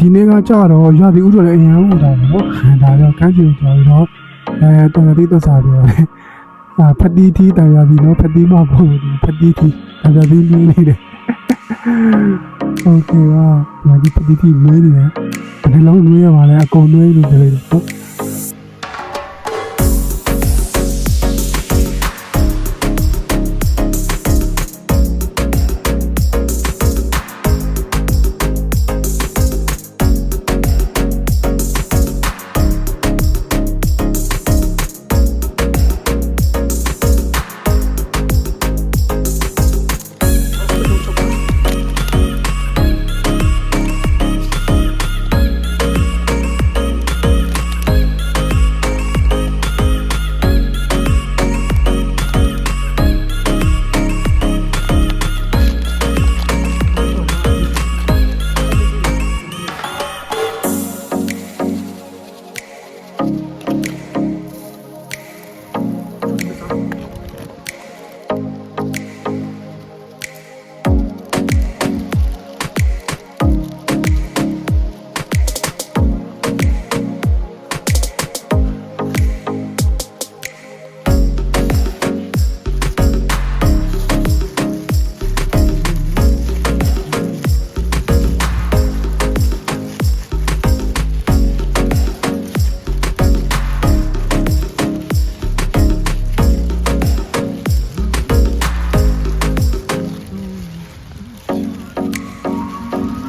ဒီနေ့ကကြတော့ရွာဒီဥတော်လည်းအရင်ဦးတာပေါ့ဒါတော့ကန်းကျူကြော်ပြီးတော့တန်တိသက်စာပြောတယ်ဖတ်တီးတီးတန်ရပြီနော်ဖတ်တီးမပေါ့ဖတ်တီးတီးတန်ရပြီလေးနေတယ်โอเคပါဒီဖတ်တီးတီးလေးနေတယ်ဒီလုံးနွေးရပါလဲအကုန်နွေးလို့ပြောလိုက်တယ်နော်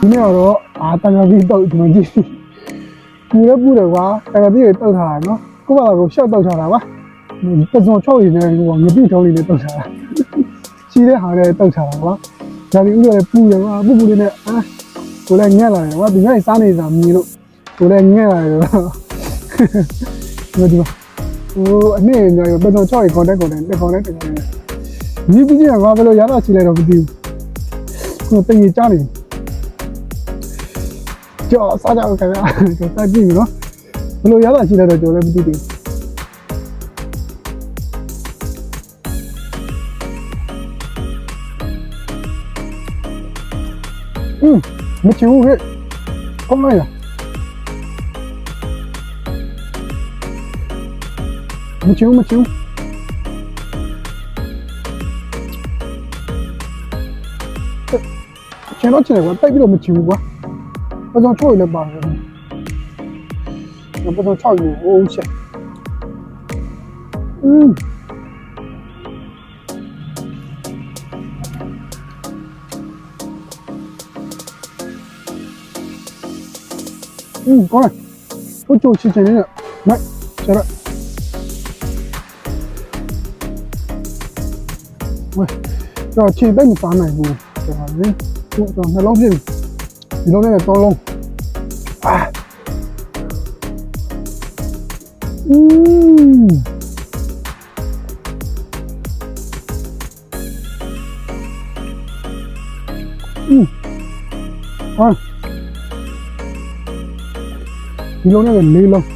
ဒီနေ့တော့တန်ရပြီတော့ဒီမှာကြည့်ပူတယ်ကွာတန်ရပြီတောက်ထားတာနော်ကိုယ့်ဘာသာကိုရှော့တောက်ထားတာပါပစုံ6ရည်နဲ့ဟိုငပိထုံးလေးနဲ့တောက်ထားတာရှိတဲ့ဟာတွေတောက်ထားတာကွာဒါဒီဥတော်လည်းပူတယ်ကွာပူလေးနဲ့ကိုလည်းညက်လာတယ်ကွာဒီနေ့စားနေစားမြင်လို့ကိုလည်းညက်လာတယ်ဒီမှာဟိုအနည်းငယ်ပစုံ6ရည် contact တက်ညီပြီးကြီးကဘာလို့ရတာရှိလဲတော့မသိဘူးကိုတင်ကြနေကြောက်စားကြအောင်ခင်ဗျာကျွန်တော်ကြည့်ပြီနော်ဘယ်လိုရတာရှိလဲတော့ကျွန်တော်လည်းမသိသေးဘူးမချူဟဲ့ကောင်းလိုက်လားမချူကျွန်တော်ချင်တယ်ကွာတိုက်ပြီးတော့မချူကွာပစုံ6ရည်လည်းပါတယ်ပစုံ6ရည်ဟိုးချက်ကောင်းဟိုချိုချစ်ချင်နေတယ်မိုက်ဆရာဝဲတော့ခြေတိုက်မစားနိုင်ဘူးကျွန်တော်လေတော့နှလုံးပြည့်ဒီလုံးနဲ့3လုံးဒီလုံးနဲ့4လုံး